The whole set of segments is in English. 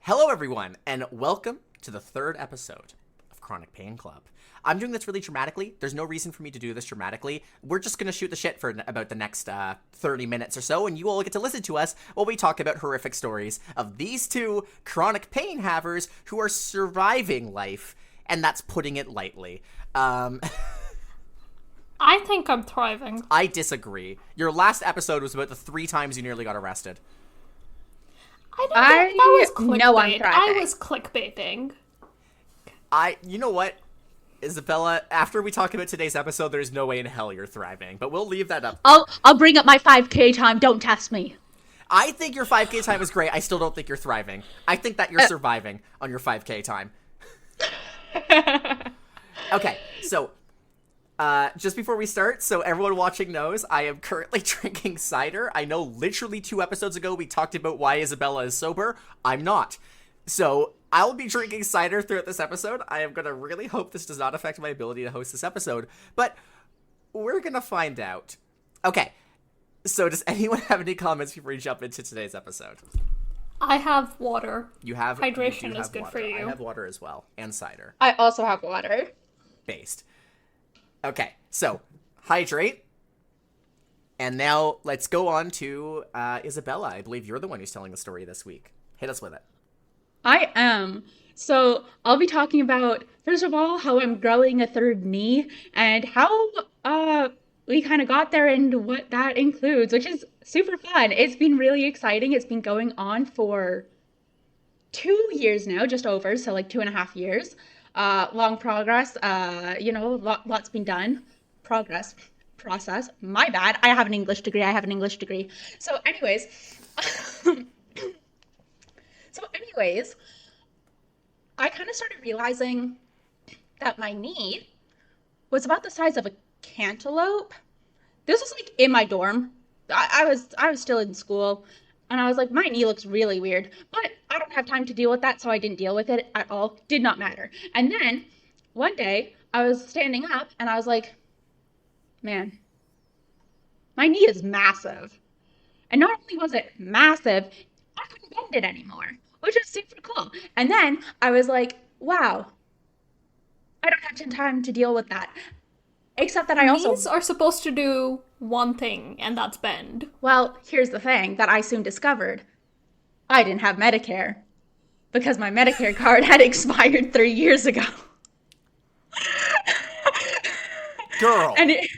Hello, everyone, and welcome to the third episode of Chronic Pain Club. I'm doing this really dramatically. There's no reason for me to do this dramatically. We're just going to shoot the shit for about the next 30 minutes or so, and you all get to listen to us while we talk about horrific stories of these two chronic pain havers who are surviving life, and that's putting it lightly. I think I'm thriving. I disagree. Your last episode was about the 3 times you nearly got arrested. That was clickbait. know I'm thriving. I was clickbaiting. You know what, Isabella, after we talk about today's episode, there's no way in hell you're thriving, but we'll leave that up. I'll bring up my 5K time. Don't test me. I think your 5K time is great. I still don't think you're thriving. I think that you're surviving on your 5K time. Okay, so just before we start, so everyone watching knows, I am currently drinking cider. I know literally 2 episodes ago we talked about why Isabella is sober. I'm not. So I'll be drinking cider throughout this episode. I am going to really hope this does not affect my ability to host this episode, but we're going to find out. Okay, so does anyone have any comments before we jump into today's episode? I have water. You have hydration you is good water. for you. I have water as well, and cider. I also have water. Based. Okay, so hydrate. And now let's go on to Isabella. I believe you're the one who's telling the story this week. Hit us with it. I am. So I'll be talking about, first of all, how I'm growing a third knee and how we kind of got there and what that includes, which is super fun. It's been really exciting. It's been going on for 2 years now, just over, so like 2.5 years. Long progress, lots been done. Process. My bad. I have an English degree. So anyways, I kind of started realizing that my knee was about the size of a cantaloupe. This was like in my dorm. I was still in school. And I was like, my knee looks really weird, but I don't have time to deal with that, so I didn't deal with it at all. Did not matter. And then one day I was standing up and I was like, man, my knee is massive. And not only was it massive, I couldn't bend it anymore, which is super cool. And then I was like, wow, I don't have time to deal with that. Except that I also... Knees are supposed to do one thing, and that's bend. Well, here's the thing that I soon discovered. I didn't have Medicare. Because my Medicare card had expired 3 years ago. Girl! And it...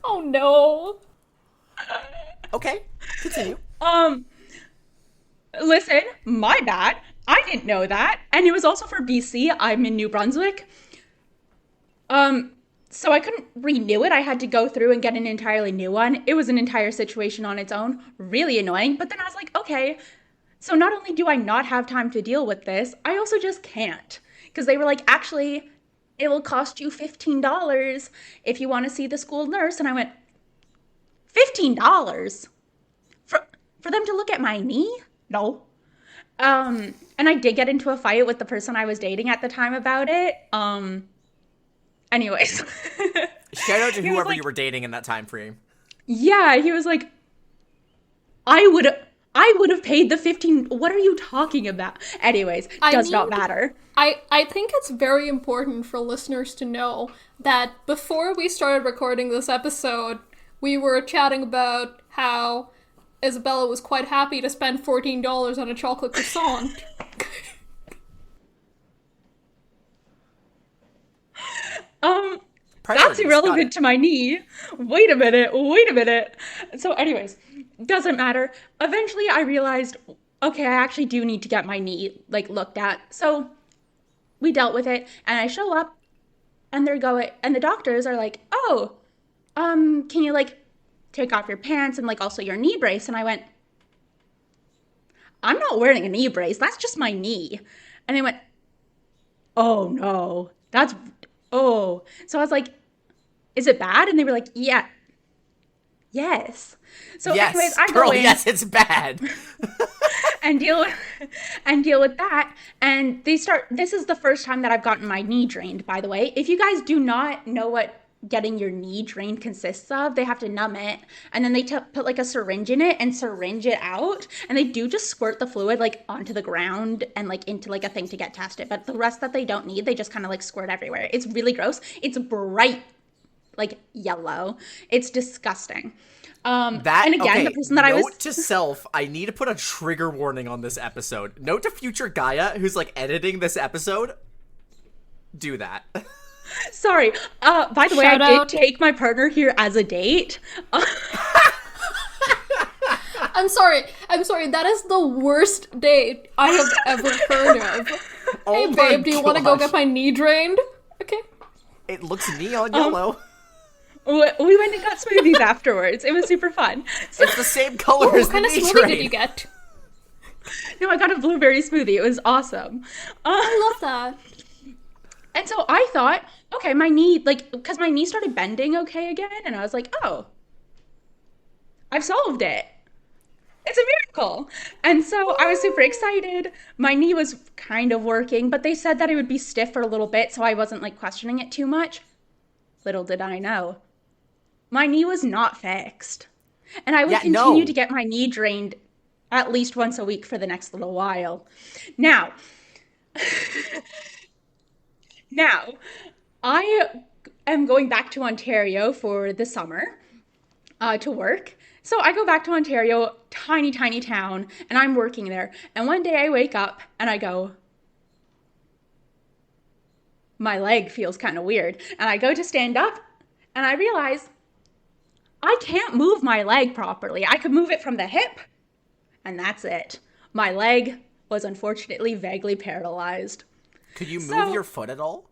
Oh no! Okay, continue. Listen, my bad. I didn't know that. And it was also for BC. I'm in New Brunswick. So I couldn't renew it. I had to go through and get an entirely new one. It was an entire situation on its own. Really annoying. But then I was like, okay, so not only do I not have time to deal with this, I also just can't. Because they were like, actually, it will cost you $15 if you want to see the school nurse. And I went, $15? For them to look at my knee? No. And I did get into a fight with the person I was dating at the time about it. Anyways. Shout out to whoever you were dating in that time frame. Yeah, he was like, I would have paid the 15. What are you talking about? Anyways, does not matter. I think it's very important for listeners to know that before we started recording this episode, we were chatting about how Isabella was quite happy to spend $14 on a chocolate croissant. That's irrelevant to my knee. Wait a minute. So anyways, doesn't matter. Eventually I realized, okay, I actually do need to get my knee, looked at. So we dealt with it, and I show up, and and the doctors are like, oh, can you, take off your pants and, also your knee brace? And I went, I'm not wearing a knee brace. That's just my knee. And they went, oh, no. So I was like, is it bad? And they were like, yeah. Yes. So yes, anyways, I girl, go in yes, it's bad. and deal with that. And this is the first time that I've gotten my knee drained, by the way. If you guys do not know what getting your knee drained consists of. They have to numb it, and then they put like a syringe in it and syringe it out, and they do just squirt the fluid like onto the ground and like into like a thing to get tested, but the rest that they don't need, they just kind of like squirt everywhere. It's really gross. It's bright like yellow. It's disgusting. And again, okay, the person that I was... Note to self, I need to put a trigger warning on this episode. Note to future Gaia, who's like editing this episode, do that. Sorry. By the way, Shout I out. did take my partner here as a date. I'm sorry. That is the worst date I have ever heard of. Oh Hey, my babe, do you want to go gosh. get my knee drained? Okay. It looks neon yellow. We went and got smoothies afterwards. It was super fun. So, It's the same color What as the kind of knee smoothie drain. did you get? no, I got a blueberry smoothie. It was awesome. I love that. And so I thought, okay, my knee, like, because my knee started bending okay again, and I was like, oh, I've solved it. It's a miracle. And so I was super excited. My knee was kind of working, but they said that it would be stiff for a little bit, so I wasn't like questioning it too much. Little did I know, my knee was not fixed. And I would continue to get my knee drained at least once a week for the next little while. Now, I am going back to Ontario for the summer to work. So I go back to Ontario, tiny, tiny town, and I'm working there. And one day I wake up and I go, my leg feels kind of weird. And I go to stand up and I realize I can't move my leg properly. I could move it from the hip, and that's it. My leg was unfortunately vaguely paralyzed. Could you move your foot at all?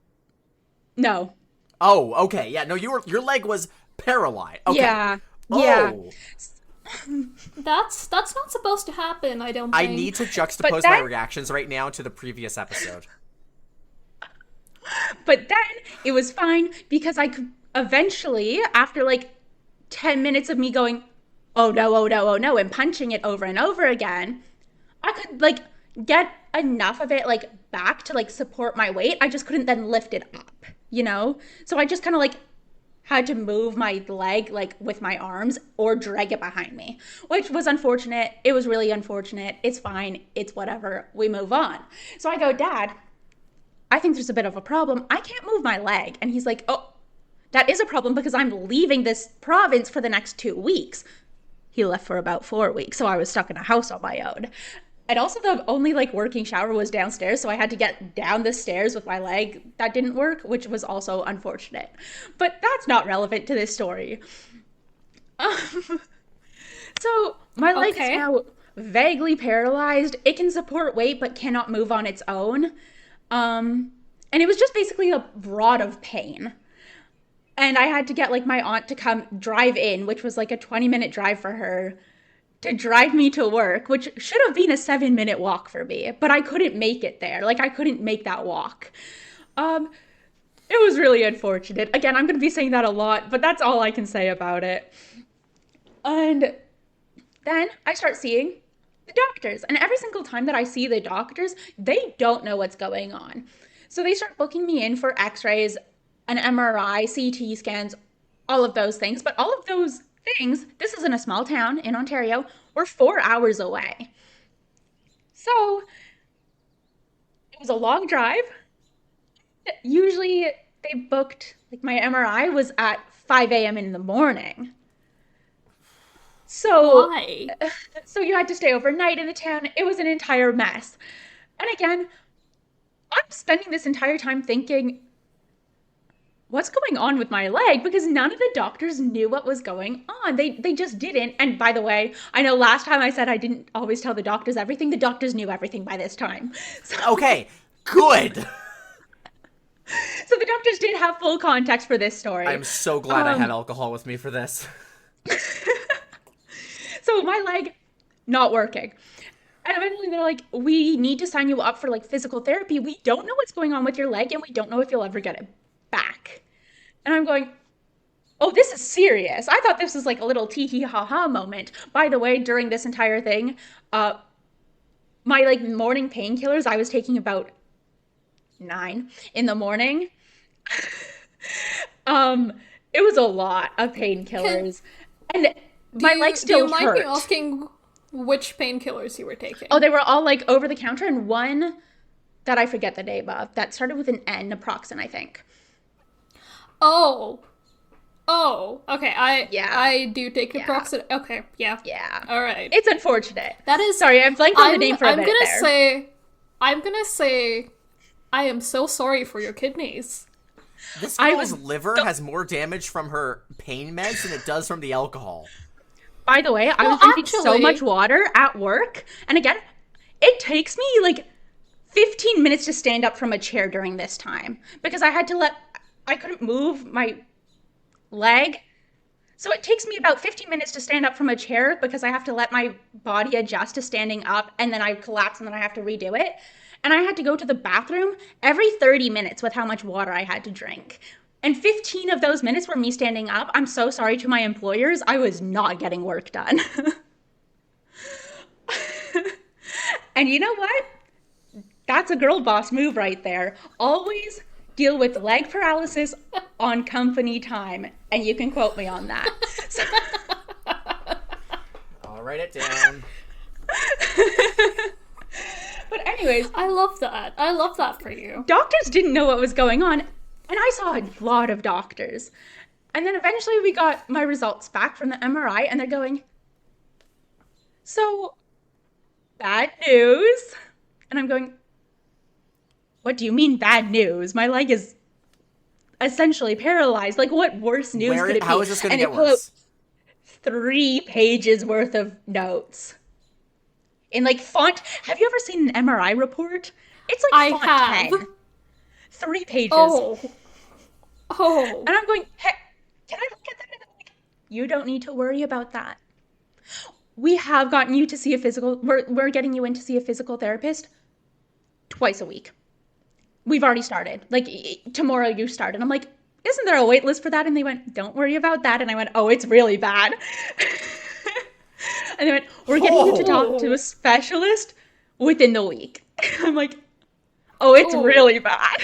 No. Oh, okay. Yeah, no, your leg was paralyzed. Okay. Yeah. Oh. Yeah. That's not supposed to happen, I don't think. I need to juxtapose my reactions right now to the previous episode. But then it was fine because I could eventually, after like 10 minutes of me going, oh no, oh no, oh no, and punching it over and over again, I could like get enough of it like back to like support my weight. I just couldn't then lift it up, you know? So I just kind of like had to move my leg like with my arms or drag it behind me, which was unfortunate. It was really unfortunate. It's fine. It's whatever. We move on. So I go, Dad, I think there's a bit of a problem. I can't move my leg. And he's like, oh, that is a problem because I'm leaving this province for the next 2 weeks. He left for about 4 weeks, so I was stuck in a house on my own. And also the only like working shower was downstairs, so I had to get down the stairs with my leg. That didn't work, which was also unfortunate. But that's not relevant to this story. So my leg is now vaguely paralyzed. It can support weight but cannot move on its own. And it was just basically a rod of pain. And I had to get like my aunt to come drive in, which was like a 20-minute drive for her, to drive me to work, which should have been a 7-minute walk for me, but I couldn't make it there. Like I couldn't make that walk. It was really unfortunate. Again, I'm going to be saying that a lot, but that's all I can say about it. And then I start seeing the doctors, and every single time that I see the doctors, they don't know what's going on. So they start booking me in for x-rays, an MRI, CT scans, all of those things. But all of those things, this is in a small town in Ontario, we're 4 hours away. So it was a long drive. Usually they booked, like my MRI was at 5 a.m. in the morning. So, Why? so you had to stay overnight in the town. It was an entire mess. And again, I'm spending this entire time thinking, what's going on with my leg? Because none of the doctors knew what was going on. They just didn't. And by the way, I know last time I said I didn't always tell the doctors everything. The doctors knew everything by this time. So, Okay, good. so the doctors did have full context for this story. I'm so glad I had alcohol with me for this. So my leg, not working. And eventually they're like, we need to sign you up for like physical therapy. We don't know what's going on with your leg and we don't know if you'll ever get it back. And I'm going, oh, this is serious. I thought this was like a little tee-hee ha-ha moment. By the way, during this entire thing, my like morning painkillers, I was taking about 9 in the morning. It was a lot of painkillers. And my leg Do still you mind hurt. me asking which painkillers you were taking? Oh, they were all like over the counter, and one that I forget the name of that started with an N, naproxen, I think. Oh. Oh, okay. Yeah. I do take Yeah. naproxen. Okay, yeah. Yeah. All right. It's unfortunate. That is. Sorry, I blanked on the name for a minute I'm gonna say, I am so sorry for your kidneys. This I girl's was- liver has more damage from her pain meds than it does from the alcohol. By the way, I Well, was drinking so actually- much water at work. And again, it takes me like 15 minutes to stand up from a chair during this time because I couldn't move my leg. So it takes me about 15 minutes to stand up from a chair because I have to let my body adjust to standing up, and then I collapse and then I have to redo it. And I had to go to the bathroom every 30 minutes with how much water I had to drink. And 15 of those minutes were me standing up. I'm so sorry to my employers. I was not getting work done. And you know what? That's a girl boss move right there. Always deal with leg paralysis on company time. And you can quote me on that. So, I'll write it down. but anyways, I love that. I love that for you. doctors didn't know what was going on. And I saw a lot of doctors. And then eventually we got my results back from the MRI, and they're going, so, bad news. And I'm going, what do you mean bad news? My leg is essentially paralyzed. Like, what worse news could it be? How is this going to And get it pulled out worse? 3 pages worth of notes. In like font. Have you ever seen an MRI report? It's like I font have. 10. 3 pages. Oh. Oh. And I'm going, hey, can I look at that? And I'm like, you don't need to worry about that. We have gotten you to see a physical, we're getting you in to see a physical therapist twice a week. We've already started. Like, tomorrow you start. And I'm like, isn't there a wait list for that? And they went, don't worry about that. And I went, oh, it's really bad. And they went, we're getting you to talk to a specialist within the week. I'm like, oh, it's really bad.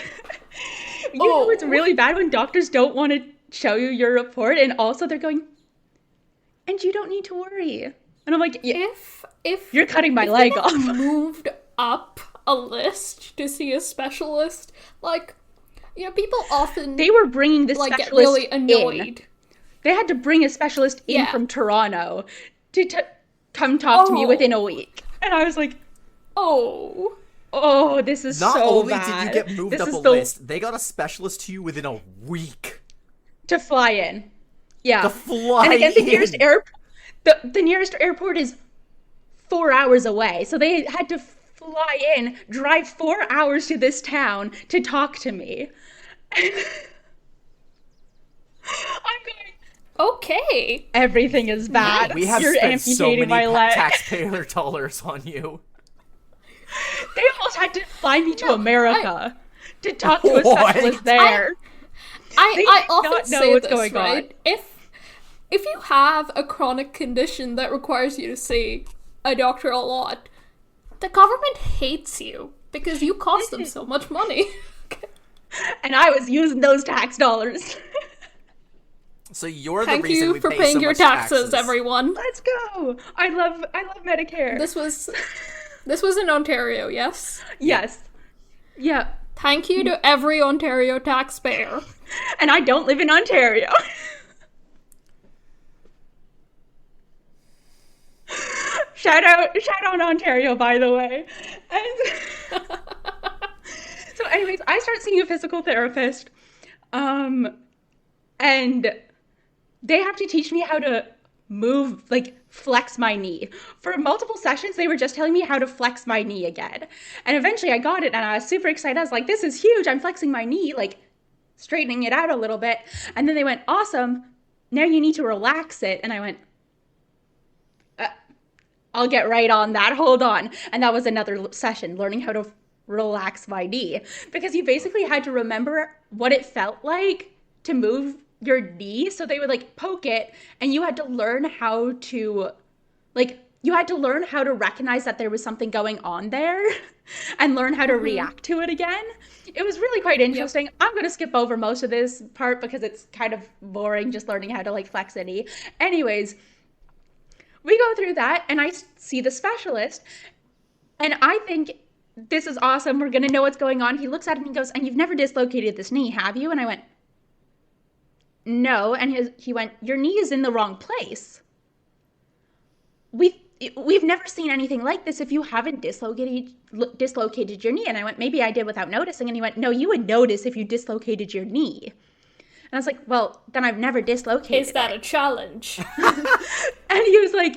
You know it's really bad when doctors don't want to show you your report, and also they're going, and you don't need to worry. And I'm like, yeah, If you're cutting my if leg they off. had moved up a list to see a specialist, like, you know, people often They were bringing the like specialist get really in. annoyed. They had to bring a specialist in Yeah. from Toronto to come talk to me within a week. And I was like, Oh. this is Not so only bad. did you get moved This up is a the- list, they got a specialist to you within a week. to fly in. Yeah. To fly and again, the in. nearest the nearest airport is 4 hours away. So they had to fly in, drive 4 hours to this town to talk to me. I'm going, Okay. everything is bad. We have You're spent so amputating many my leg. taxpayer dollars on you. They almost had to fly me to America to talk to a What? specialist there. They I did often not know say what's this, going on. right? If you have a chronic condition that requires you to see a doctor a lot, the government hates you because you cost them so much money. And I was using those tax dollars. So you're the Thank reason you we for pay paying so your much taxes, everyone. Let's go. I love Medicare. This was in Ontario, yes? Yes. Yeah. Thank you to every Ontario taxpayer. And I don't live in Ontario. Shout out Ontario, by the way. And so anyways, I start seeing a physical therapist. And they have to teach me how to move, like flex my knee. For multiple sessions, they were just telling me how to flex my knee again. And eventually I got it and I was super excited. I was like, this is huge. I'm flexing my knee, like straightening it out a little bit. And then they went, awesome. Now you need to relax it. And I went, I'll get right on that. Hold on. And that was another session, learning how to relax my knee. Because you basically had to remember what it felt like to move your knee. So they would like poke it and you had to learn how to recognize that there was something going on there and learn how to react to it again. it was really quite interesting. Yep. I'm going to skip over most of this part because it's kind of boring just learning how to like flex a knee. Anyways, we go through that and I see the specialist and I think this is awesome. We're going to know what's going on. He looks at it and he goes, and you've never dislocated this knee, have you? And I went, no. And he went, your knee is in the wrong place. We've never seen anything like this if you haven't dislocated your knee. And I went, maybe I did without noticing. And he went, no, you would notice if you dislocated your knee. And I was like, well, then I've never dislocated Is that a challenge? And he was like,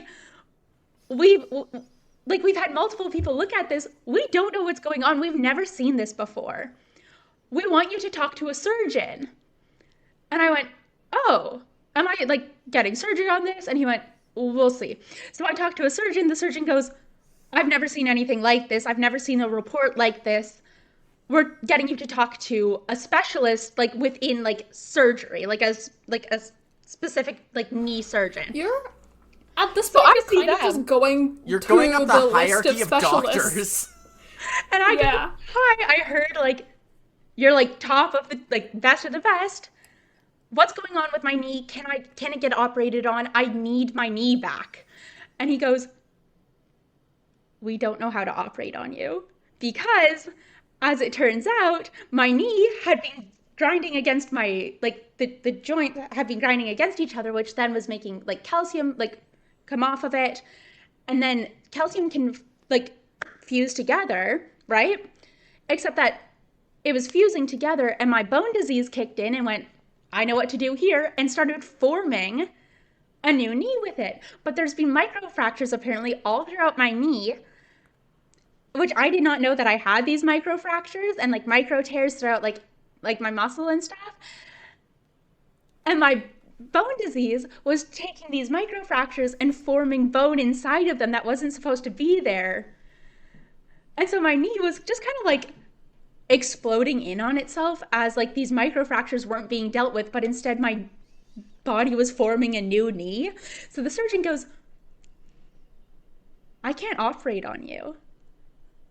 we've had multiple people look at this. We don't know what's going on. We've never seen this before. We want you to talk to a surgeon. And I went, oh, am I like getting surgery on this? And he went, we'll see. So I talked to a surgeon. The surgeon goes, I've never seen anything like this. I've never seen a report like this. We're getting you to talk to a specialist, like within like surgery, like a specific like knee surgeon. You're at this point, so you're kind of just going. You're going up the hierarchy of doctors. And I go, hi, I heard like you're like top of the like best of the best. What's going on with my knee? Can it get operated on? I need my knee back. And he goes, we don't know how to operate on you because, as it turns out, my knee had been grinding against my, like, the joints had been grinding against each other, which then was making, like, calcium, like, come off of it. And then calcium can, like, fuse together, right? Except that it was fusing together and my bone disease kicked in and went, I know what to do here, and started forming a new knee with it. But there's been microfractures apparently all throughout my knee, which I did not know that I had these microfractures and like micro tears throughout like my muscle and stuff. And my bone disease was taking these microfractures and forming bone inside of them that wasn't supposed to be there. And so my knee was just kind of like exploding in on itself as like these microfractures weren't being dealt with, but instead my body was forming a new knee. So the surgeon goes, I can't operate on you.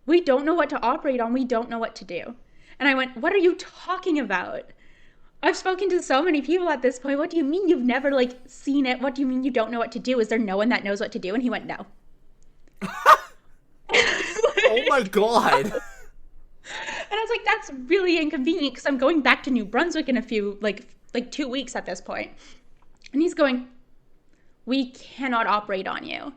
We don't know what to operate on. We don't know what to do. And I went, what are you talking about? I've spoken to so many people at this point. What do you mean you've never like seen it? What do you mean you don't know what to do? Is there no one that knows what to do? And he went, no. Oh my God. And I was like, that's really inconvenient because I'm going back to New Brunswick in a few, like 2 weeks at this point. And he's going, we cannot operate on you.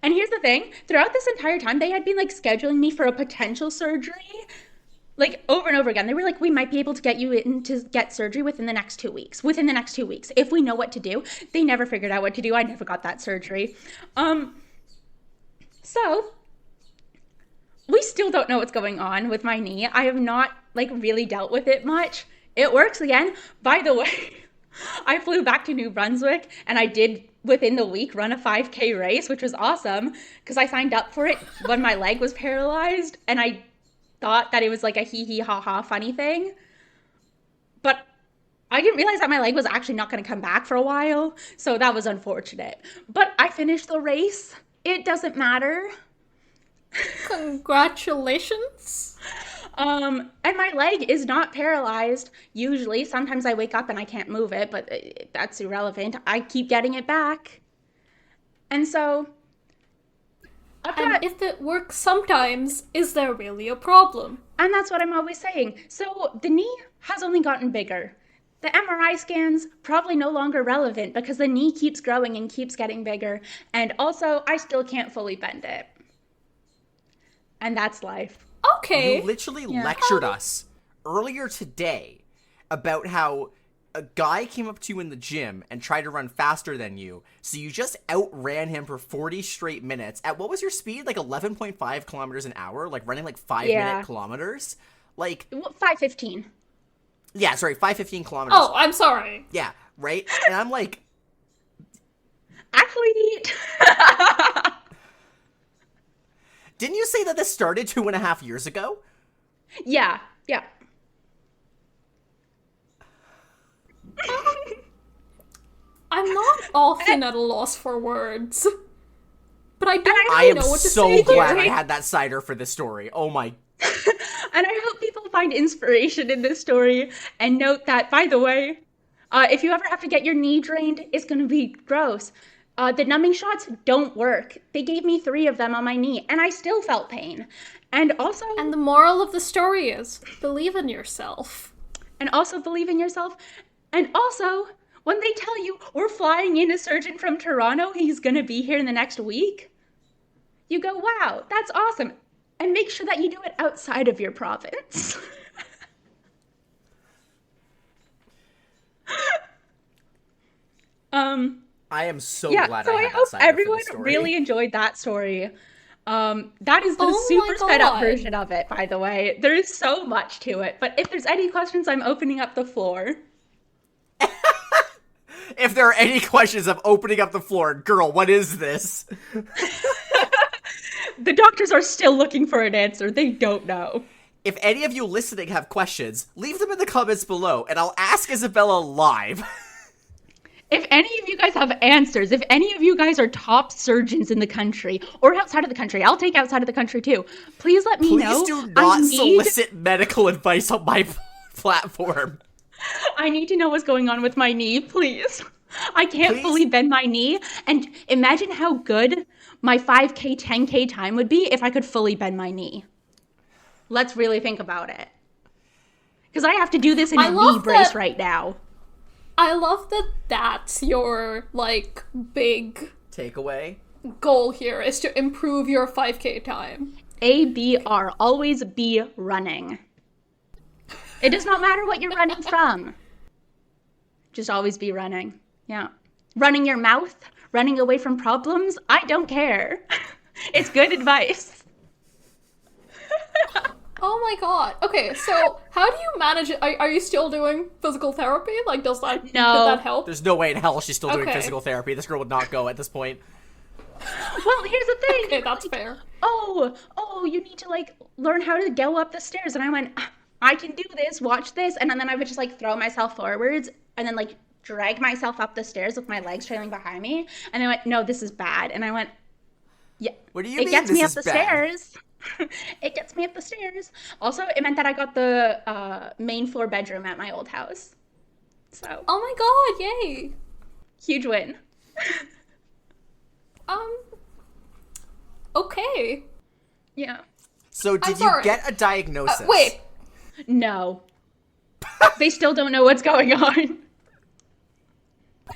And here's the thing, throughout this entire time, they had been like scheduling me for a potential surgery, like over and over again. They were like, we might be able to get you in to get surgery within the next 2 weeks, if we know what to do. They never figured out what to do. I never got that surgery. So we still don't know what's going on with my knee. I have not like really dealt with it much. It works again. By the way, I flew back to New Brunswick and I did within the week run a 5K race, which was awesome because I signed up for it when my leg was paralyzed and I thought that it was like a hee hee ha ha funny thing. But I didn't realize that my leg was actually not going to come back for a while. So that was unfortunate. But I finished the race. It doesn't matter. Congratulations. And my leg is not paralyzed usually. Sometimes I wake up and I can't move it, but that's irrelevant. I keep getting it back. And so and if it works sometimes, is there really a problem? And that's what I'm always saying. So the knee has only gotten bigger. The MRI scans probably no longer relevant because the knee keeps growing and keeps getting bigger. And also, I still can't fully bend it. And that's life. Okay. You literally lectured us earlier today about how a guy came up to you in the gym and tried to run faster than you. So you just outran him for 40 straight minutes. At what was your speed? Like 11.5 kilometers an hour? Like running like 5-minute kilometers? Like 5:15. Yeah, sorry, 5:15 kilometers. Oh, I'm sorry. Yeah, right? And I'm like, athlete. Didn't you say that this started 2.5 years ago? Yeah. I'm not often at a loss for words, but I don't I really am know what to so say glad here. I had that cider for this story. Oh my. And I hope people find inspiration in this story and note that, by the way, if you ever have to get your knee drained, it's going to be gross. The numbing shots don't work. They gave me 3 of them on my knee, and I still felt pain. And also... And the moral of the story is, believe in yourself. And also believe in yourself. And also, when they tell you, we're flying in a surgeon from Toronto, he's going to be here in the next week, you go, wow, that's awesome. And make sure that you do it outside of your province. I am so glad I had that hope everyone really enjoyed that story. That is the super sped up version of it, by the way. There is so much to it. But if there's any questions, I'm opening up the floor. If there are any questions, I'm opening up the floor. Girl, what is this? The doctors are still looking for an answer. They don't know. If any of you listening have questions, leave them in the comments below, and I'll ask Isabella live. If any of you guys have answers, if any of you guys are top surgeons in the country, or outside of the country, I'll take outside of the country too, please let me know. Please do not solicit medical advice on my platform. I need to know what's going on with my knee, please. I can't fully bend my knee, and imagine how good my 5K, 10K time would be if I could fully bend my knee. Let's really think about it. Because I have to do this in a knee brace right now. I love that that's your, like, big takeaway goal here, is to improve your 5K time. ABR, always be running. It does not matter what you're running from. Just always be running. Yeah. Running your mouth, running away from problems, I don't care. It's good advice. Oh my god. Okay, so how do you manage it? Are you still doing physical therapy? Like, does that help? There's no way in hell she's still doing physical therapy. This girl would not go at this point. Well, here's the thing. Okay, that's fair. Oh, you need to, like, learn how to go up the stairs. And I went, I can do this, watch this. And then I would just, like, throw myself forwards and then, like, drag myself up the stairs with my legs trailing behind me. And I went, no, this is bad. And I went, yeah. What do you mean it gets this me up is the bad? Stairs. It gets me up the stairs. Also, it meant that I got the main floor bedroom at my old house. So. Oh my god, yay. Huge win. Okay. Yeah. So did you get a diagnosis? Wait. No. They still don't know what's going on.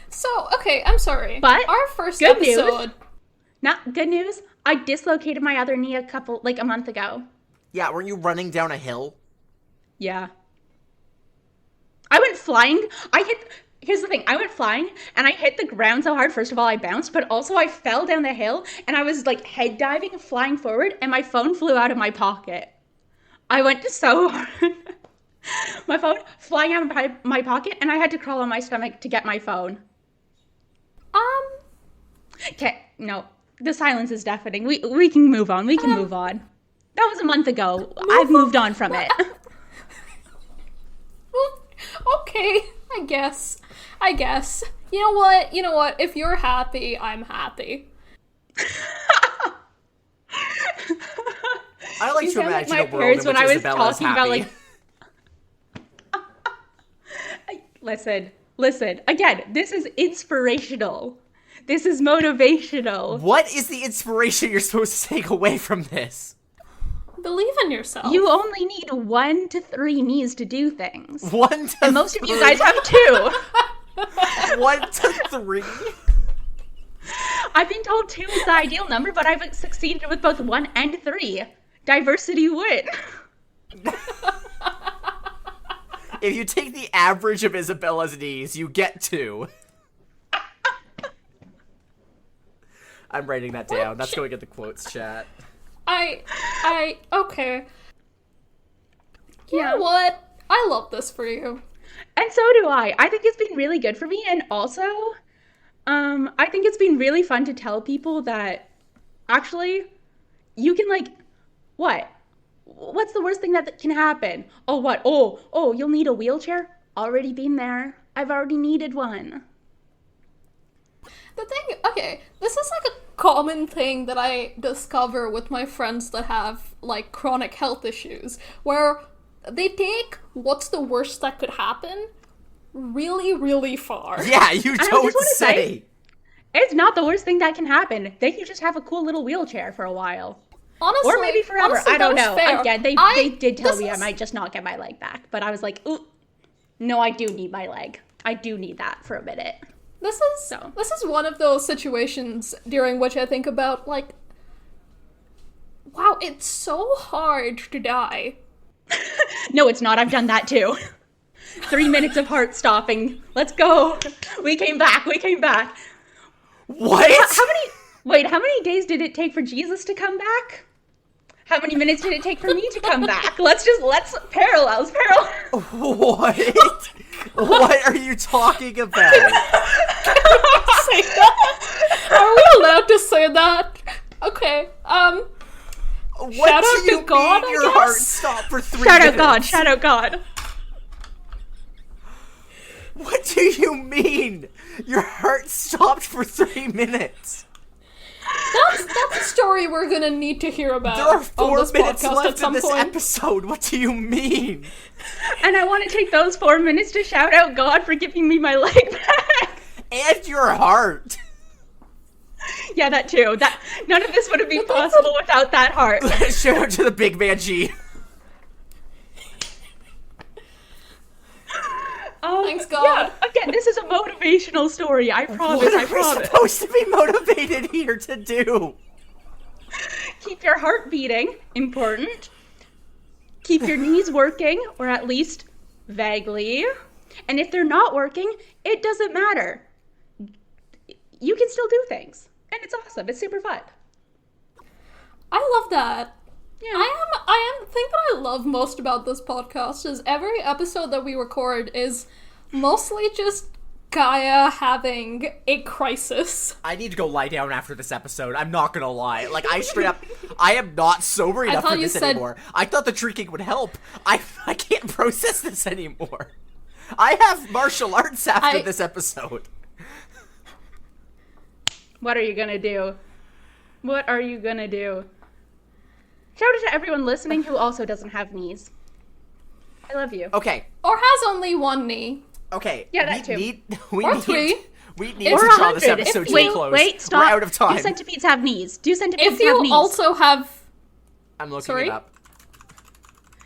So, okay, I'm sorry. But our first good episode... News. Not good news. I dislocated my other knee a month ago. Yeah, weren't you running down a hill? Yeah. I went flying. Here's the thing. I went flying and I hit the ground so hard. First of all, I bounced, but also I fell down the hill and I was like head diving and flying forward and my phone flew out of my pocket. I went so hard. My phone flying out of my pocket and I had to crawl on my stomach to get my phone. Okay, no. The silence is deafening. We can move on. We can move on. That was a month ago. I've moved on from it. Well, okay, I guess. You know what? If you're happy, I'm happy. I like to imagine like a world in which Isabella is happy. Listen. Again, this is inspirational. This is motivational. What is the inspiration you're supposed to take away from this? Believe in yourself. You only need 1 to 3 knees to do things. 1 to 3? And most of you guys have 2. 1 to 3? I've been told 2 is the ideal number, but I've succeeded with both 1 and 3. Diversity win. If you take the average of Isabella's knees, you get 2. I'm writing that down. That's going in the quotes chat. Okay. You know what? I love this for you. And so do I. I think it's been really good for me. And also, I think it's been really fun to tell people that actually you can, like, what? What's the worst thing that can happen? Oh, what? Oh, you'll need a wheelchair? Already been there. I've already needed one. The thing, okay, this is like a common thing that I discover with my friends that have, like, chronic health issues, where they take what's the worst that could happen really, really far. Yeah, you just don't wanna say. say- It's not the worst thing that can happen. They can just have a cool little wheelchair for a while. Honestly, Or maybe forever. honestly, I don't that is know. fair. Again, they did tell this me I is- might just not get my leg back. But I was like, ooh, no, I do need my leg. I do need that for a minute. This So. is one of those situations during which I think about, like, wow, it's so hard to die. No, it's not. I've done that too. 3 minutes of heart stopping. Let's go. We came back. What? How many days did it take for Jesus to come back? How many minutes did it take for me to come back? Let's parallels. What? What are you talking about? Say that? Are we allowed to say that? Okay, What Shout do out you to God, mean I your guess? heart stopped for 3 Shout minutes? out God. What do you mean? Your heart stopped for 3 minutes? that's a story we're gonna need to hear about. There are on 4 this minutes podcast left at some in this point. episode. What do you mean? And I want to take those 4 minutes to shout out God for giving me my leg back. And your heart. Yeah, that too. None of this would have been possible without that heart. Shout out to the big man G. Thanks, God. Yeah, again, this is a motivational story. I promise. What I are we promise. supposed to be motivated here to do? Keep your heart beating. Important. Keep your knees working, or at least vaguely. And if they're not working, it doesn't matter. You can still do things. And it's awesome. It's super fun. I love that. Yeah. I am the thing that I love most about this podcast is every episode that we record is mostly just Gaia having a crisis. I need to go lie down after this episode. I'm not gonna lie. Like, I straight up, I am not sober enough thought for you this said- anymore. I thought the drinking would help. I can't process this anymore. I have martial arts after this episode. What are you gonna do? What are you gonna do? Shout out to everyone listening who also doesn't have knees. I love you. Okay. Or has only one knee. Okay. Yeah, that too. We Or need, 3. We need Or to draw this 100. episode to a Wait, close. wait, stop. We're out of time. Do centipedes have knees? Do centipedes If have you knees? also have... I'm looking Sorry? it up.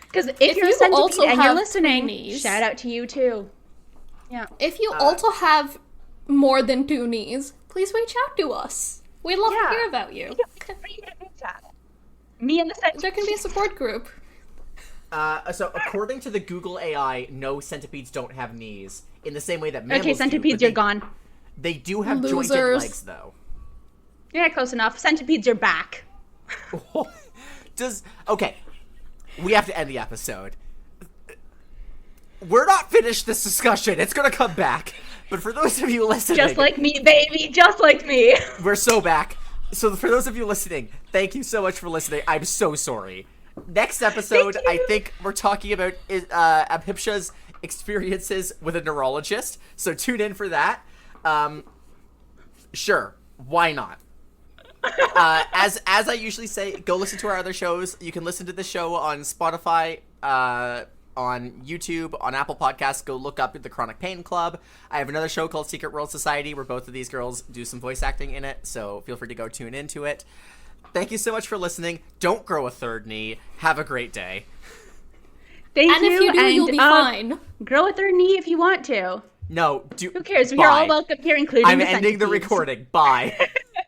Because if you're a you centipede also and you're have listening, knees- shout out to you too. Yeah. If you also have more than 2 knees, please reach out to us. We'd love Yeah. to hear about you. Me and the centipede. There can be a support group. So according to the Google AI, no centipedes don't have knees. In the same way that mammals Okay, do, centipedes, but you're gone. They do have jointed Losers. legs, though. Yeah, close enough. Centipedes are back. Okay, we have to end the episode. We're not finished this discussion. It's gonna come back. But for those of you listening, Just like me, baby. Just like me. we're so back. So for those of you listening, thank you so much for listening. I'm so sorry. Next episode, Thank you. I think we're talking about Abhipsha's experiences with a neurologist. So tune in for that. Sure, why not? As I usually say, go listen to our other shows. You can listen to the show on Spotify, on YouTube, on Apple Podcasts. Go look up the Chronic Pain Club. I have another show called Secret World Society where both of these girls do some voice acting in it, so feel free to go tune into it. Thank you so much for listening. Don't grow a third knee. Have a great day. Thank And you. if you do, you'll be fine. Grow a third knee if you want to. No, do. Who cares? We are all Bye. welcome here, including I'm the ending the centipedes. recording. Bye.